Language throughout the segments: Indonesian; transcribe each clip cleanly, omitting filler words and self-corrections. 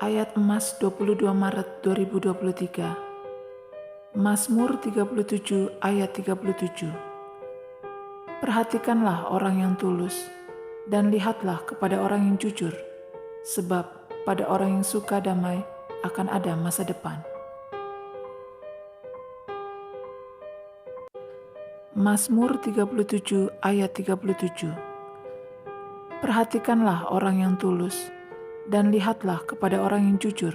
Ayat emas 22 Maret 2023. Mazmur 37 ayat 37. Perhatikanlah orang yang tulus, dan lihatlah kepada orang yang jujur, sebab pada orang yang suka damai akan ada masa depan. Mazmur 37 ayat 37. Perhatikanlah orang yang tulus, dan lihatlah kepada orang yang jujur,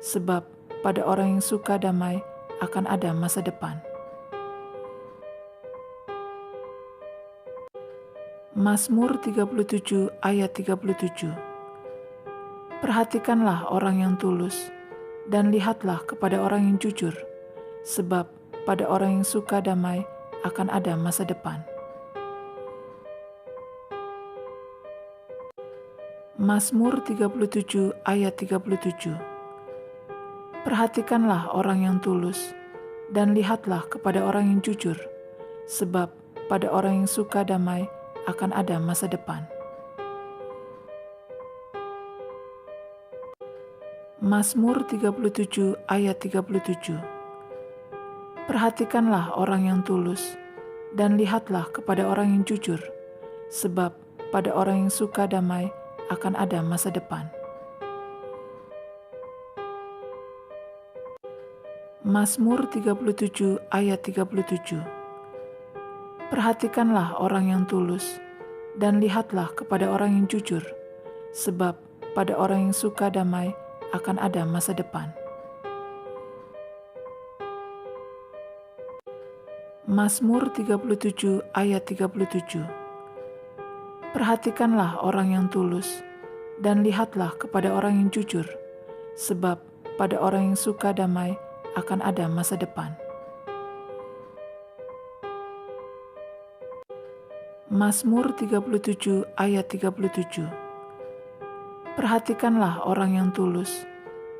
sebab pada orang yang suka damai akan ada masa depan. Mazmur 37 ayat 37. Perhatikanlah orang yang tulus, dan lihatlah kepada orang yang jujur, sebab pada orang yang suka damai akan ada masa depan. Mazmur 37 ayat 37. Perhatikanlah orang yang tulus, dan lihatlah kepada orang yang jujur, sebab pada orang yang suka damai akan ada masa depan. Mazmur 37 ayat 37. Perhatikanlah orang yang tulus, dan lihatlah kepada orang yang jujur, sebab pada orang yang suka damai akan ada masa depan. Mazmur 37 ayat 37. Perhatikanlah orang yang tulus, dan lihatlah kepada orang yang jujur, sebab pada orang yang suka damai akan ada masa depan. Mazmur 37 ayat 37. Perhatikanlah orang yang tulus, dan lihatlah kepada orang yang jujur, sebab pada orang yang suka damai akan ada masa depan. Mazmur 37 ayat 37. Perhatikanlah orang yang tulus,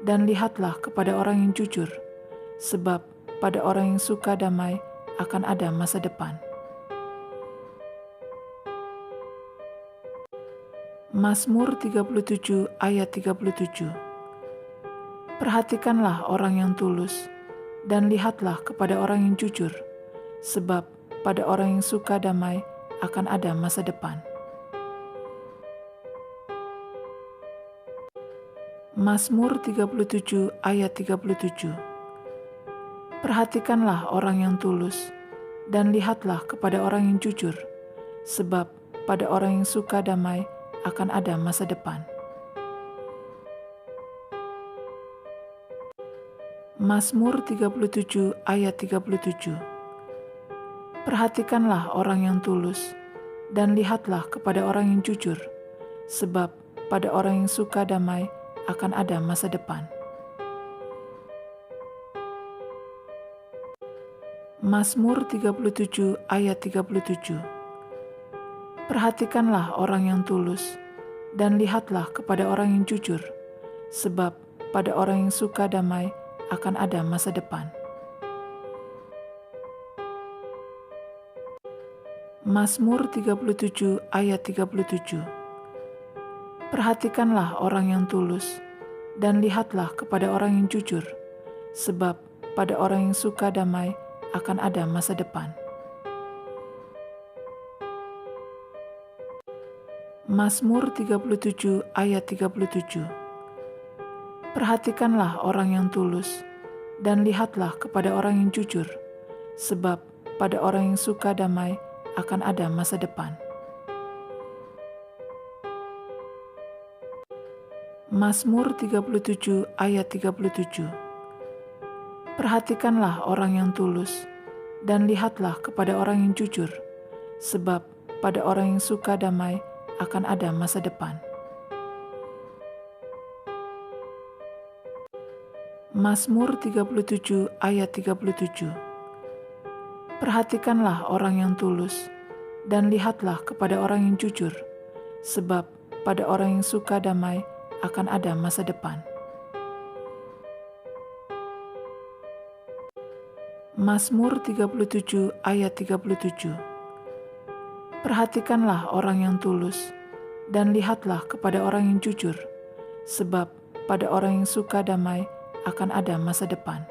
dan lihatlah kepada orang yang jujur, sebab pada orang yang suka damai akan ada masa depan. Mazmur 37 ayat 37. Perhatikanlah orang yang tulus, dan lihatlah kepada orang yang jujur, sebab pada orang yang suka damai akan ada masa depan. Mazmur 37 ayat 37. Perhatikanlah orang yang tulus, dan lihatlah kepada orang yang jujur, sebab pada orang yang suka damai akan ada masa depan. Mazmur 37 ayat 37. Perhatikanlah orang yang tulus, dan lihatlah kepada orang yang jujur, sebab pada orang yang suka damai akan ada masa depan. Mazmur 37 ayat 37. Perhatikanlah orang yang tulus, dan lihatlah kepada orang yang jujur, sebab pada orang yang suka damai akan ada masa depan. Mazmur 37 ayat 37. Perhatikanlah orang yang tulus, dan lihatlah kepada orang yang jujur, sebab pada orang yang suka damai akan ada masa depan. Mazmur 37 ayat 37. Perhatikanlah orang yang tulus, dan lihatlah kepada orang yang jujur, sebab pada orang yang suka damai akan ada masa depan. Mazmur 37 ayat 37. Perhatikanlah orang yang tulus, dan lihatlah kepada orang yang jujur, sebab pada orang yang suka damai akan ada masa depan. Mazmur 37 ayat 37. Perhatikanlah orang yang tulus, dan lihatlah kepada orang yang jujur, sebab pada orang yang suka damai akan ada masa depan. Mazmur 37 ayat 37. Perhatikanlah orang yang tulus, dan lihatlah kepada orang yang jujur, sebab pada orang yang suka damai akan ada masa depan.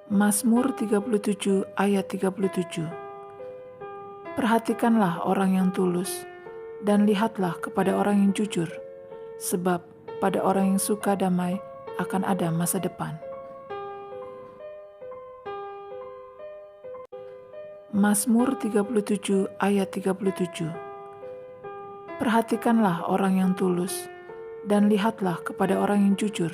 Mazmur 37 ayat 37. Perhatikanlah orang yang tulus, dan lihatlah kepada orang yang jujur, sebab pada orang yang suka damai akan ada masa depan. Mazmur 37 ayat 37. Perhatikanlah orang yang tulus, dan lihatlah kepada orang yang jujur,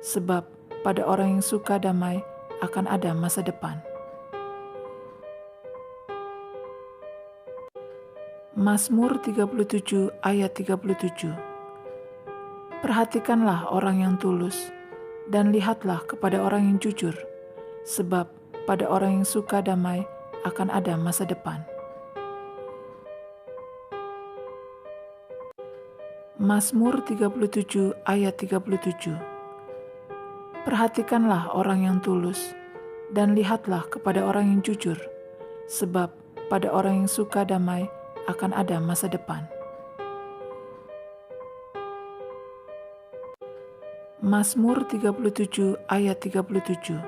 sebab pada orang yang suka damai akan ada masa depan. Mazmur 37 ayat 37. Perhatikanlah orang yang tulus, dan lihatlah kepada orang yang jujur, sebab pada orang yang suka damai akan ada masa depan. Mazmur 37 ayat 37. Perhatikanlah orang yang tulus, dan lihatlah kepada orang yang jujur, sebab pada orang yang suka damai akan ada masa depan. Mazmur 37 ayat 37.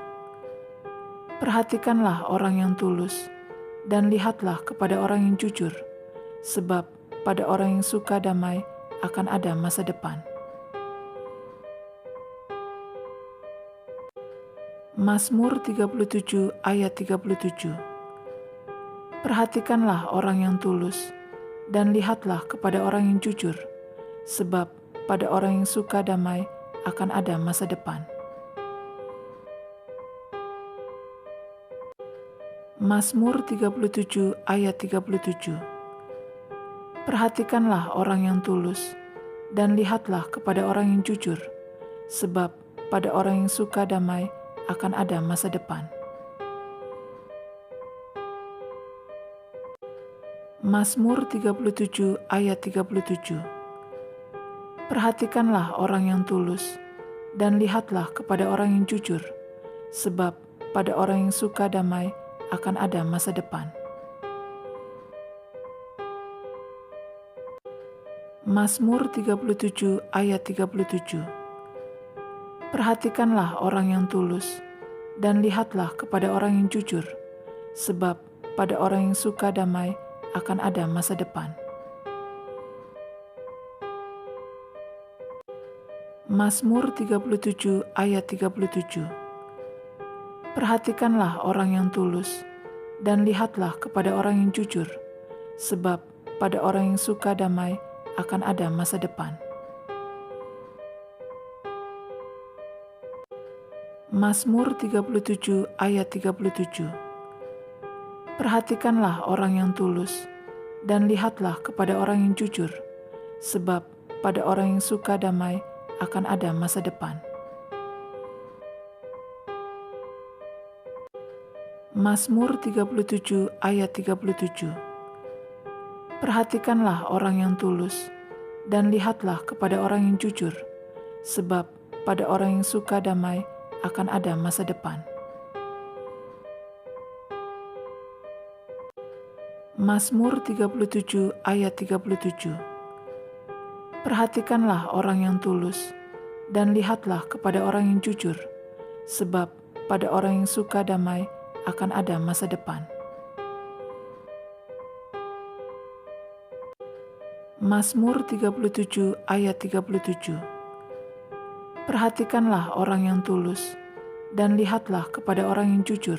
Perhatikanlah orang yang tulus, dan lihatlah kepada orang yang jujur, sebab pada orang yang suka damai akan ada masa depan. Mazmur 37 ayat 37. Perhatikanlah orang yang tulus, dan lihatlah kepada orang yang jujur, sebab pada orang yang suka damai akan ada masa depan. Mazmur 37 ayat 37. Perhatikanlah orang yang tulus, dan lihatlah kepada orang yang jujur, sebab pada orang yang suka damai akan ada masa depan. Mazmur 37 ayat 37. Perhatikanlah orang yang tulus, dan lihatlah kepada orang yang jujur, sebab pada orang yang suka damai akan ada masa depan. Mazmur 37 ayat 37. Perhatikanlah orang yang tulus, dan lihatlah kepada orang yang jujur, sebab pada orang yang suka damai akan ada masa depan. Mazmur 37 ayat 37. Perhatikanlah orang yang tulus, dan lihatlah kepada orang yang jujur, sebab pada orang yang suka damai akan ada masa depan. Mazmur 37 ayat 37. Perhatikanlah orang yang tulus, dan lihatlah kepada orang yang jujur, sebab pada orang yang suka damai akan ada masa depan. Mazmur 37 ayat 37. Perhatikanlah orang yang tulus, dan lihatlah kepada orang yang jujur, sebab pada orang yang suka damai akan ada masa depan. Mazmur 37 ayat 37. Perhatikanlah orang yang tulus, dan lihatlah kepada orang yang jujur, sebab pada orang yang suka damai akan ada masa depan. Mazmur 37 ayat 37. Perhatikanlah orang yang tulus, dan lihatlah kepada orang yang jujur,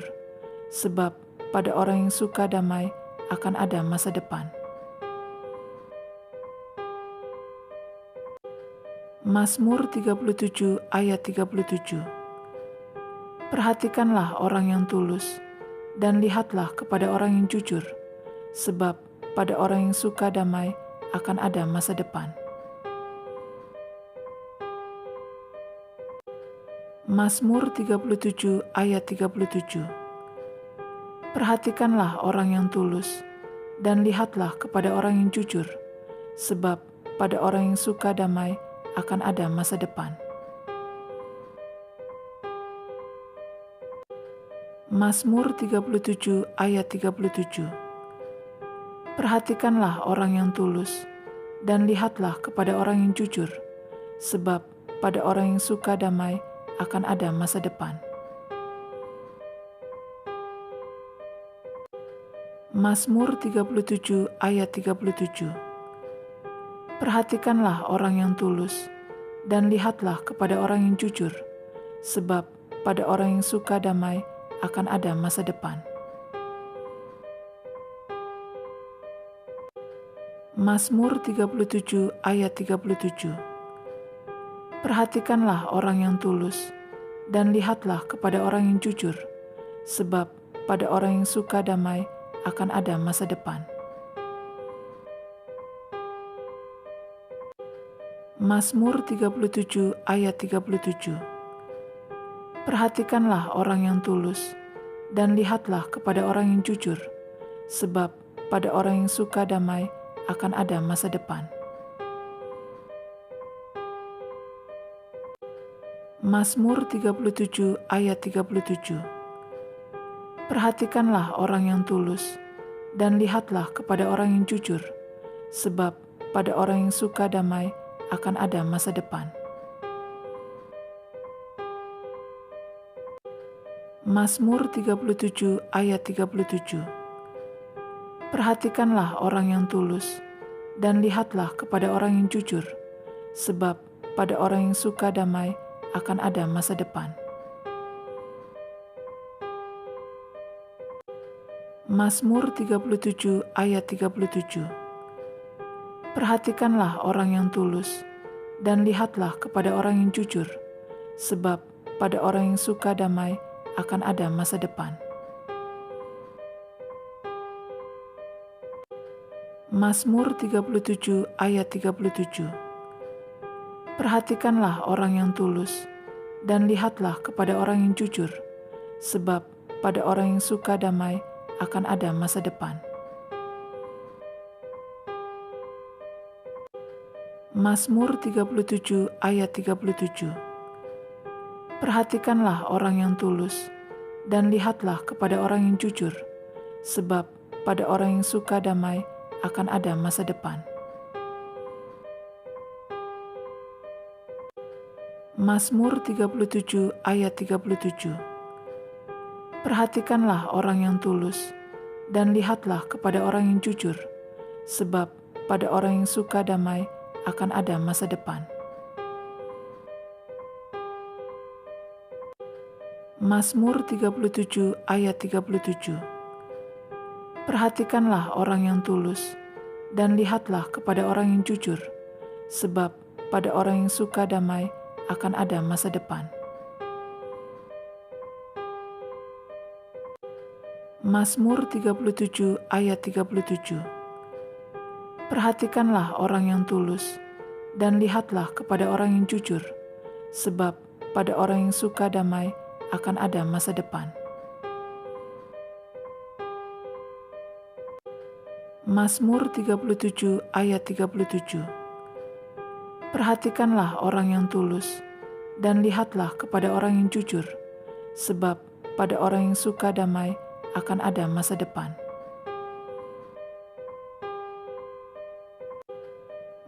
sebab pada orang yang suka damai akan ada masa depan. Mazmur 37 ayat 37. Perhatikanlah orang yang tulus, dan lihatlah kepada orang yang jujur, sebab pada orang yang suka damai akan ada masa depan. Mazmur 37 ayat 37. Perhatikanlah orang yang tulus, dan lihatlah kepada orang yang jujur, sebab pada orang yang suka damai akan ada masa depan. Mazmur 37 ayat 37. Perhatikanlah orang yang tulus, dan lihatlah kepada orang yang jujur, sebab pada orang yang suka damai akan ada masa depan. Mazmur 37 ayat 37. Perhatikanlah orang yang tulus, dan lihatlah kepada orang yang jujur, sebab pada orang yang suka damai akan ada masa depan. Mazmur 37 ayat 37. Perhatikanlah orang yang tulus, dan lihatlah kepada orang yang jujur, sebab pada orang yang suka damai akan ada masa depan. Mazmur 37 ayat 37. Perhatikanlah orang yang tulus, dan lihatlah kepada orang yang jujur, sebab pada orang yang suka damai akan ada masa depan. Mazmur 37 ayat 37. Perhatikanlah orang yang tulus, dan lihatlah kepada orang yang jujur, sebab pada orang yang suka damai akan ada masa depan. Mazmur 37 ayat 37. Perhatikanlah orang yang tulus, dan lihatlah kepada orang yang jujur, sebab pada orang yang suka damai akan ada masa depan. Mazmur 37 ayat 37. Perhatikanlah orang yang tulus, dan lihatlah kepada orang yang jujur, sebab pada orang yang suka damai akan ada masa depan. Mazmur 37 ayat 37. Perhatikanlah orang yang tulus, dan lihatlah kepada orang yang jujur, sebab pada orang yang suka damai akan ada masa depan. Mazmur 37 ayat 37. Perhatikanlah orang yang tulus, dan lihatlah kepada orang yang jujur, sebab pada orang yang suka damai akan ada masa depan. Mazmur 37 ayat 37. Perhatikanlah orang yang tulus, dan lihatlah kepada orang yang jujur, sebab pada orang yang suka damai akan ada masa depan. Mazmur 37 ayat 37. Perhatikanlah orang yang tulus, dan lihatlah kepada orang yang jujur, sebab pada orang yang suka damai akan ada masa depan. Mazmur 37 ayat 37. Perhatikanlah orang yang tulus, dan lihatlah kepada orang yang jujur, sebab pada orang yang suka damai akan ada masa depan. Mazmur 37 ayat 37. Perhatikanlah orang yang tulus, dan lihatlah kepada orang yang jujur, sebab pada orang yang suka damai akan ada masa depan.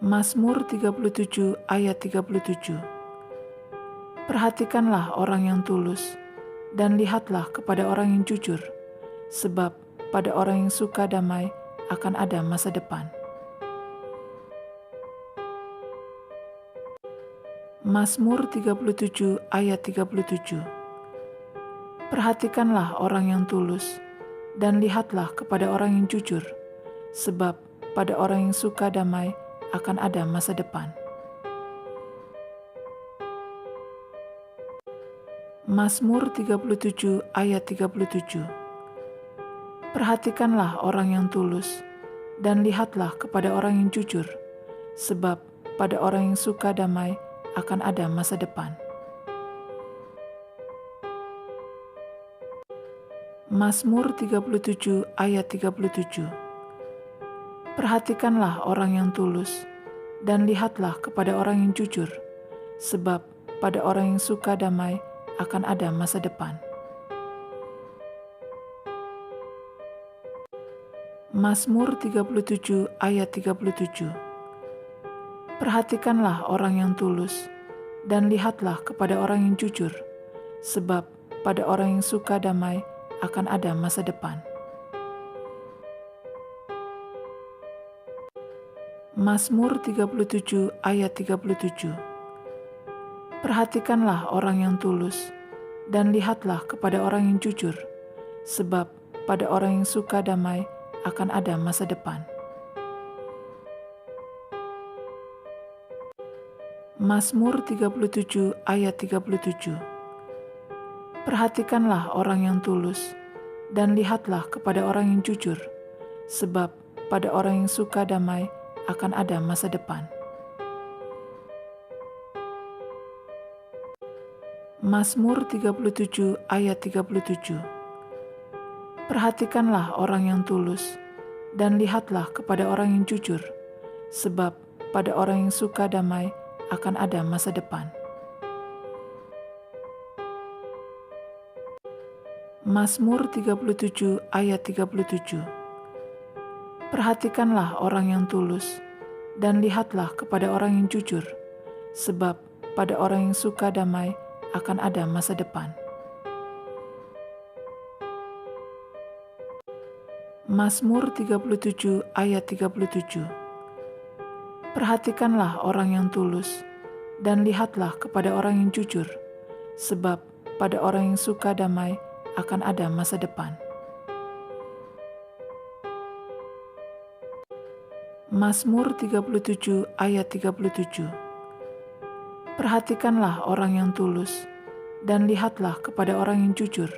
Mazmur 37 ayat 37. Perhatikanlah orang yang tulus, dan lihatlah kepada orang yang jujur, sebab pada orang yang suka damai akan ada masa depan. Mazmur 37 ayat 37. Perhatikanlah orang yang tulus, dan lihatlah kepada orang yang jujur, sebab pada orang yang suka damai akan ada masa depan. Mazmur 37 ayat 37. Perhatikanlah orang yang tulus, dan lihatlah kepada orang yang jujur, sebab pada orang yang suka damai akan ada masa depan. Mazmur 37 ayat 37. Perhatikanlah orang yang tulus, dan lihatlah kepada orang yang jujur, sebab pada orang yang suka damai akan ada masa depan. Mazmur 37 ayat 37. Perhatikanlah orang yang tulus, dan lihatlah kepada orang yang jujur, sebab pada orang yang suka damai akan ada masa depan. Mazmur 37 ayat 37. Perhatikanlah orang yang tulus, dan lihatlah kepada orang yang jujur, sebab pada orang yang suka damai akan ada masa depan. Mazmur 37 ayat 37. Perhatikanlah orang yang tulus, dan lihatlah kepada orang yang jujur, sebab pada orang yang suka damai akan ada masa depan. Mazmur 37 ayat 37. Perhatikanlah orang yang tulus, dan lihatlah kepada orang yang jujur, sebab pada orang yang suka damai akan ada masa depan. Mazmur 37 ayat 37. Perhatikanlah orang yang tulus, dan lihatlah kepada orang yang jujur, sebab pada orang yang suka damai akan ada masa depan. Mazmur 37 ayat 37. Perhatikanlah orang yang tulus, dan lihatlah kepada orang yang jujur, sebab pada orang yang suka damai akan ada masa depan. Mazmur 37 ayat 37. Perhatikanlah orang yang tulus, dan lihatlah kepada orang yang jujur,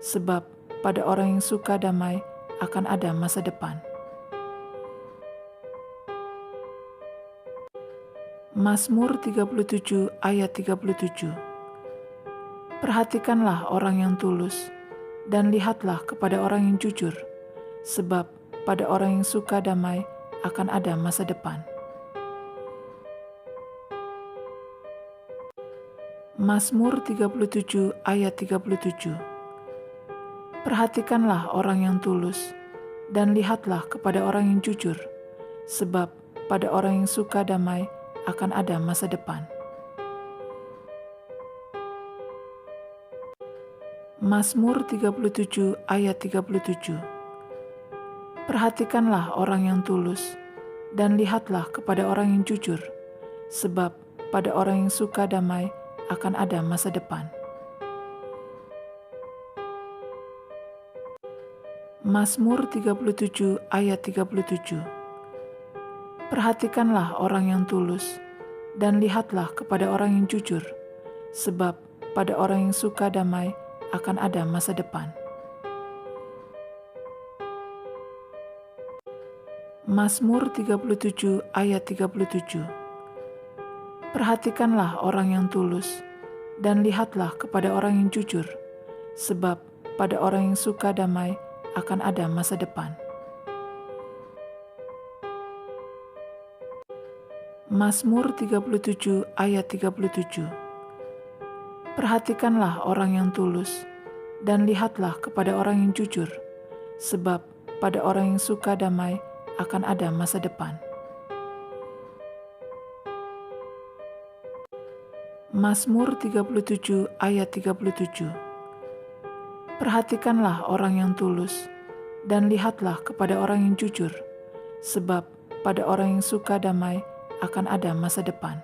sebab pada orang yang suka damai akan ada masa depan. Mazmur 37 ayat 37. Perhatikanlah orang yang tulus, dan lihatlah kepada orang yang jujur, sebab pada orang yang suka damai akan ada masa depan. Mazmur 37 ayat 37. Perhatikanlah orang yang tulus, dan lihatlah kepada orang yang jujur, sebab pada orang yang suka damai akan ada masa depan. Mazmur 37 ayat 37. Perhatikanlah orang yang tulus, dan lihatlah kepada orang yang jujur, sebab pada orang yang suka damai akan ada masa depan. Mazmur 37 ayat 37. Perhatikanlah orang yang tulus, dan lihatlah kepada orang yang jujur, sebab pada orang yang suka damai akan ada masa depan. Mazmur 37 ayat 37. Perhatikanlah orang yang tulus, dan lihatlah kepada orang yang jujur, sebab pada orang yang suka damai akan ada masa depan. Mazmur 37 ayat 37. Perhatikanlah orang yang tulus, dan lihatlah kepada orang yang jujur, sebab pada orang yang suka damai akan ada masa depan. Mazmur 37 ayat 37. Perhatikanlah orang yang tulus, dan lihatlah kepada orang yang jujur, sebab pada orang yang suka damai akan ada masa depan.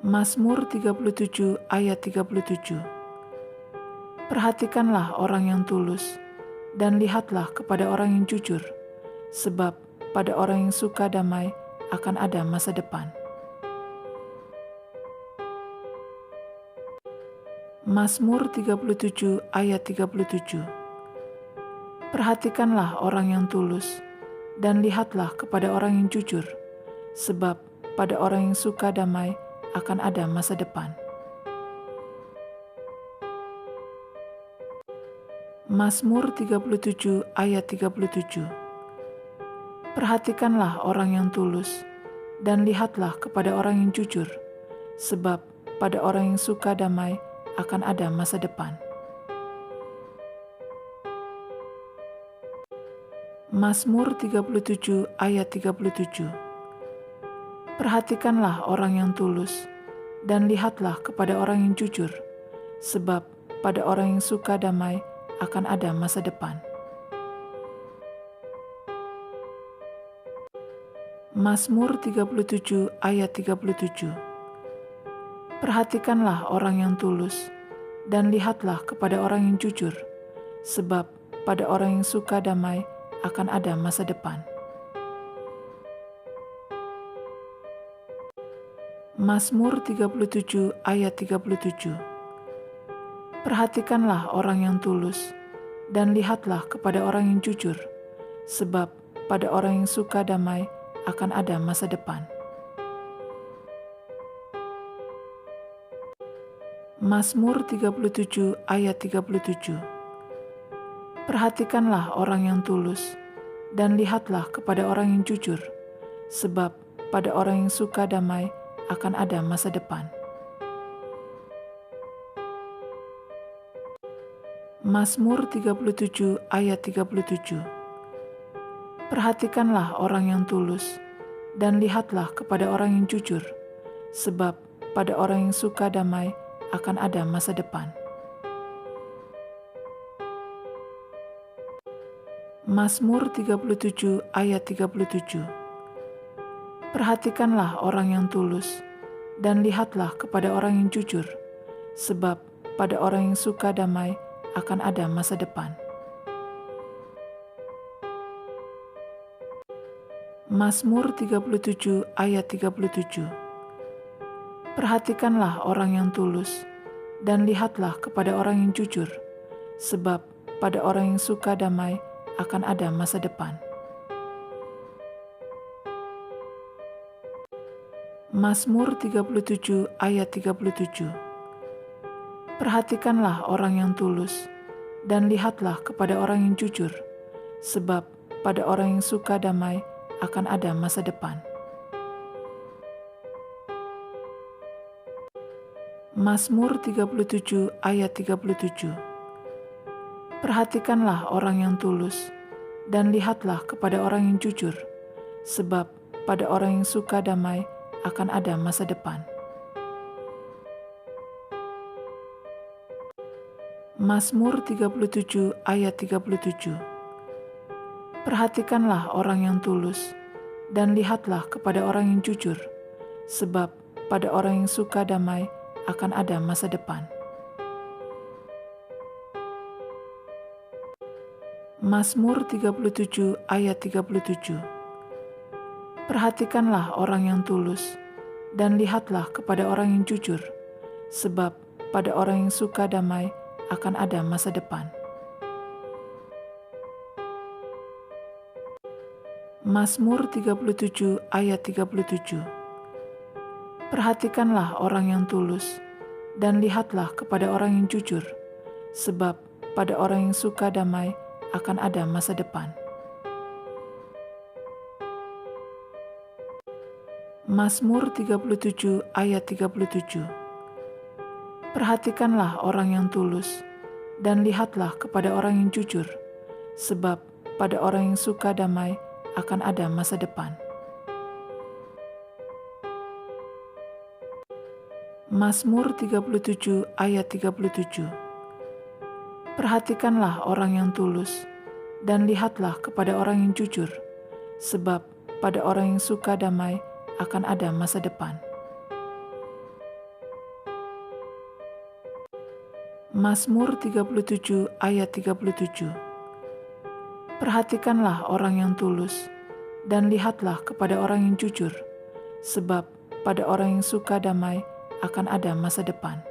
Mazmur 37 ayat 37. Perhatikanlah orang yang tulus, dan lihatlah kepada orang yang jujur, sebab pada orang yang suka damai akan ada masa depan. Mazmur 37 ayat 37. Perhatikanlah orang yang tulus, dan lihatlah kepada orang yang jujur, sebab pada orang yang suka damai akan ada masa depan. Mazmur 37 ayat 37. Perhatikanlah orang yang tulus, dan lihatlah kepada orang yang jujur, sebab pada orang yang suka damai akan ada masa depan. Mazmur 37 ayat 37. Perhatikanlah orang yang tulus, dan lihatlah kepada orang yang jujur, sebab pada orang yang suka damai akan ada masa depan. Mazmur 37 ayat 37. Perhatikanlah orang yang tulus, dan lihatlah kepada orang yang jujur, sebab pada orang yang suka damai akan ada masa depan. Mazmur 37 ayat 37. Perhatikanlah orang yang tulus, dan lihatlah kepada orang yang jujur, sebab pada orang yang suka damai akan ada masa depan. Mazmur 37 ayat 37. Perhatikanlah orang yang tulus, dan lihatlah kepada orang yang jujur, sebab pada orang yang suka damai akan ada masa depan. Mazmur 37 ayat 37. Perhatikanlah orang yang tulus, dan lihatlah kepada orang yang jujur, sebab pada orang yang suka damai akan ada masa depan. Mazmur 37 ayat 37. Perhatikanlah orang yang tulus, dan lihatlah kepada orang yang jujur, sebab pada orang yang suka damai akan ada masa depan. Mazmur 37 ayat 37. Perhatikanlah orang yang tulus, dan lihatlah kepada orang yang jujur, sebab pada orang yang suka damai akan ada masa depan. Mazmur 37 ayat 37. Perhatikanlah orang yang tulus, dan lihatlah kepada orang yang jujur, sebab pada orang yang suka damai akan ada masa depan. Mazmur 37 ayat 37. Perhatikanlah orang yang tulus, dan lihatlah kepada orang yang jujur, sebab pada orang yang suka damai akan ada masa depan. Mazmur 37 ayat 37. Perhatikanlah orang yang tulus, dan lihatlah kepada orang yang jujur, sebab pada orang yang suka damai akan ada masa depan. Mazmur 37 ayat 37. Perhatikanlah orang yang tulus, dan lihatlah kepada orang yang jujur, sebab pada orang yang suka damai akan ada masa depan. Mazmur 37 ayat 37. Perhatikanlah orang yang tulus, dan lihatlah kepada orang yang jujur, sebab pada orang yang suka damai akan ada masa depan. Mazmur 37 ayat 37. Perhatikanlah orang yang tulus, dan lihatlah kepada orang yang jujur, sebab pada orang yang suka damai akan ada masa depan. Mazmur 37 ayat 37. Perhatikanlah orang yang tulus, dan lihatlah kepada orang yang jujur, sebab pada orang yang suka damai akan ada masa depan. Mazmur 37 ayat 37. Perhatikanlah orang yang tulus, dan lihatlah kepada orang yang jujur, sebab pada orang yang suka damai akan ada masa depan.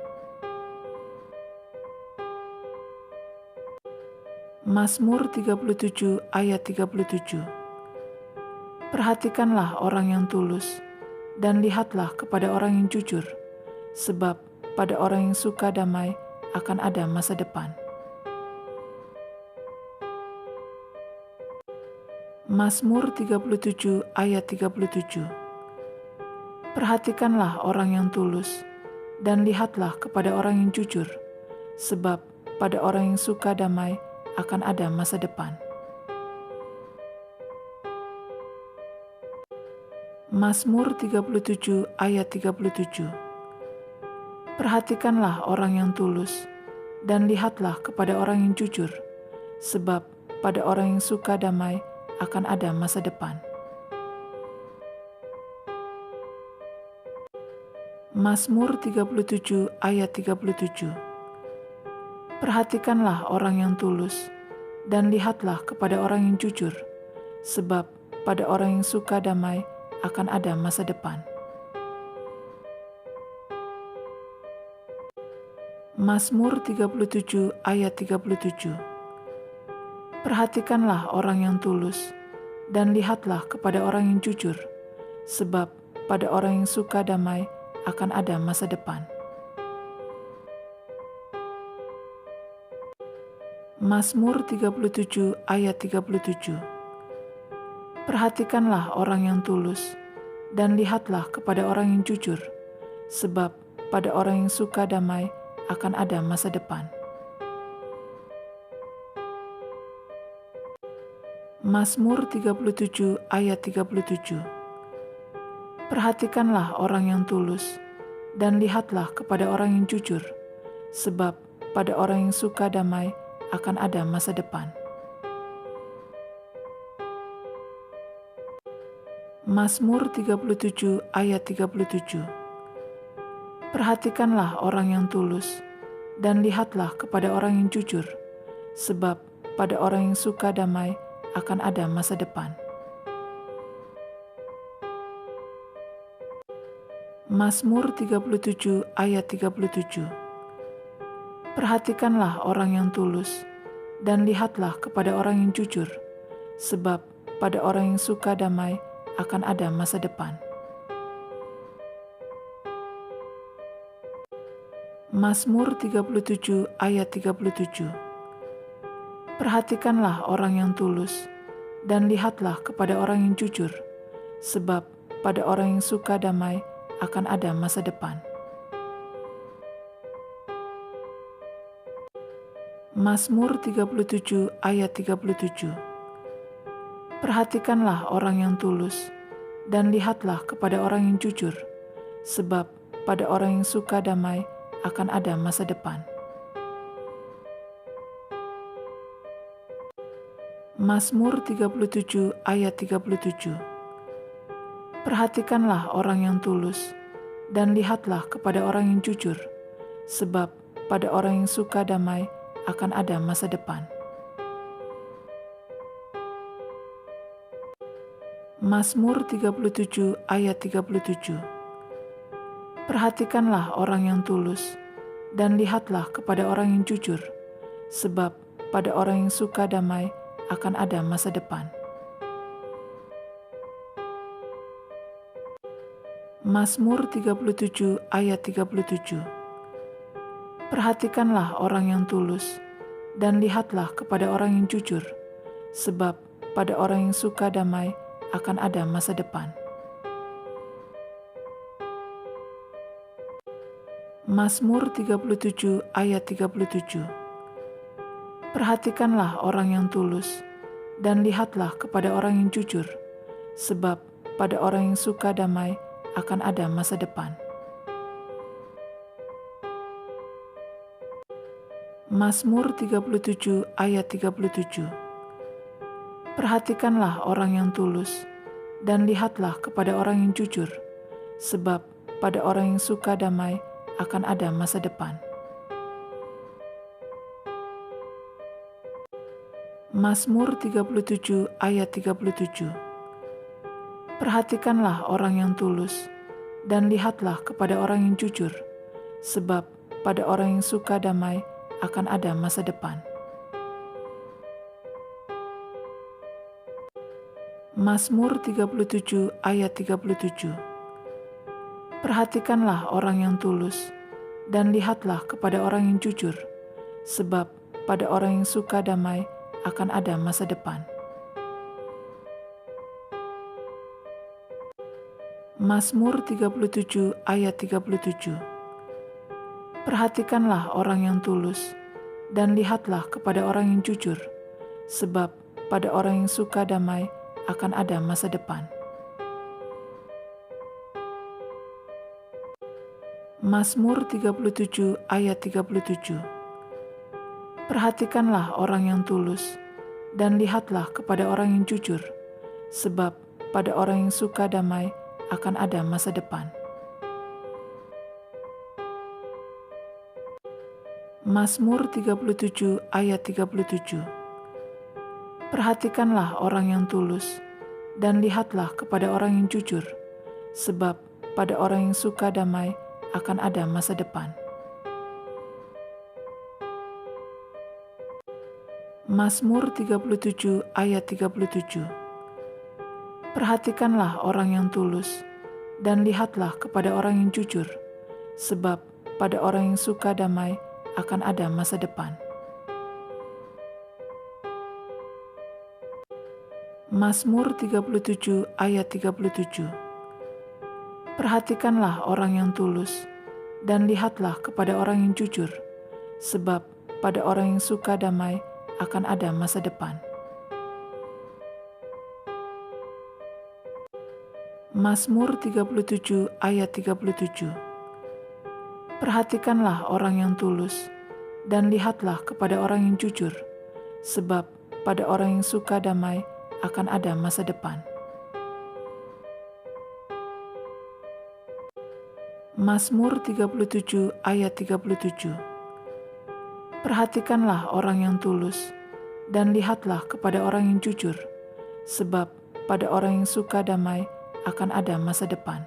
Mazmur 37 ayat 37. Perhatikanlah orang yang tulus, dan lihatlah kepada orang yang jujur, sebab pada orang yang suka damai akan ada masa depan. Mazmur 37 ayat 37. Perhatikanlah orang yang tulus, dan lihatlah kepada orang yang jujur, sebab pada orang yang suka damai akan ada masa depan. Mazmur 37 ayat 37. Perhatikanlah orang yang tulus, dan lihatlah kepada orang yang jujur, sebab pada orang yang suka damai akan ada masa depan. Mazmur 37 ayat 37. Perhatikanlah orang yang tulus, dan lihatlah kepada orang yang jujur, sebab pada orang yang suka damai akan ada masa depan. Mazmur 37 ayat 37. Perhatikanlah orang yang tulus, dan lihatlah kepada orang yang jujur, sebab pada orang yang suka damai akan ada masa depan. Mazmur 37 ayat 37. Perhatikanlah orang yang tulus, dan lihatlah kepada orang yang jujur, sebab pada orang yang suka damai akan ada masa depan. Mazmur 37 ayat 37. Perhatikanlah orang yang tulus, dan lihatlah kepada orang yang jujur, sebab pada orang yang suka damai akan ada masa depan. Mazmur 37 ayat 37. Perhatikanlah orang yang tulus, dan lihatlah kepada orang yang jujur, sebab pada orang yang suka damai akan ada masa depan. Mazmur 37 ayat 37. Perhatikanlah orang yang tulus, dan lihatlah kepada orang yang jujur, sebab pada orang yang suka damai akan ada masa depan. Mazmur 37 ayat 37. Perhatikanlah orang yang tulus, dan lihatlah kepada orang yang jujur, sebab pada orang yang suka damai akan ada masa depan. Mazmur 37 ayat 37. Perhatikanlah orang yang tulus, dan lihatlah kepada orang yang jujur, sebab pada orang yang suka damai akan ada masa depan. Mazmur 37 ayat 37. Perhatikanlah orang yang tulus, dan lihatlah kepada orang yang jujur, sebab pada orang yang suka damai akan ada masa depan. Mazmur 37 ayat 37. Perhatikanlah orang yang tulus, dan lihatlah kepada orang yang jujur, sebab pada orang yang suka damai akan ada masa depan. Mazmur 37 ayat 37. Perhatikanlah orang yang tulus, dan lihatlah kepada orang yang jujur, sebab pada orang yang suka damai akan ada masa depan. Mazmur 37 ayat 37. Perhatikanlah orang yang tulus, dan lihatlah kepada orang yang jujur, sebab pada orang yang suka damai akan ada masa depan. Mazmur 37 ayat 37. Perhatikanlah orang yang tulus, dan lihatlah kepada orang yang jujur, sebab pada orang yang suka damai akan ada masa depan. Mazmur 37 ayat 37. Perhatikanlah orang yang tulus, dan lihatlah kepada orang yang jujur, sebab pada orang yang suka damai akan ada masa depan. Mazmur 37 ayat 37. Perhatikanlah orang yang tulus, dan lihatlah kepada orang yang jujur, sebab pada orang yang suka damai akan ada masa depan. Mazmur 37 ayat 37. Perhatikanlah orang yang tulus, dan lihatlah kepada orang yang jujur, sebab pada orang yang suka damai akan ada masa depan. Mazmur 37 ayat 37. Perhatikanlah orang yang tulus, dan lihatlah kepada orang yang jujur, sebab pada orang yang suka damai akan ada masa depan. Mazmur 37 ayat 37. Perhatikanlah orang yang tulus, dan lihatlah kepada orang yang jujur, sebab pada orang yang suka damai akan ada masa depan. Mazmur 37 ayat 37. Perhatikanlah orang yang tulus, dan lihatlah kepada orang yang jujur, sebab pada orang yang suka damai akan ada masa depan. Mazmur 37 ayat 37. Perhatikanlah orang yang tulus, dan lihatlah kepada orang yang jujur, sebab pada orang yang suka damai akan ada masa depan. Mazmur 37 ayat 37. Perhatikanlah orang yang tulus, dan lihatlah kepada orang yang jujur, sebab pada orang yang suka damai akan ada masa depan. Mazmur 37 ayat 37. Perhatikanlah orang yang tulus, dan lihatlah kepada orang yang jujur, sebab pada orang yang suka damai akan ada masa depan.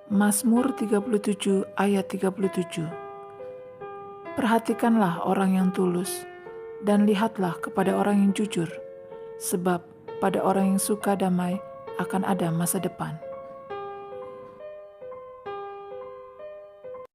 Mazmur 37 ayat 37. Perhatikanlah orang yang tulus, dan lihatlah kepada orang yang jujur, sebab pada orang yang suka damai akan ada masa depan.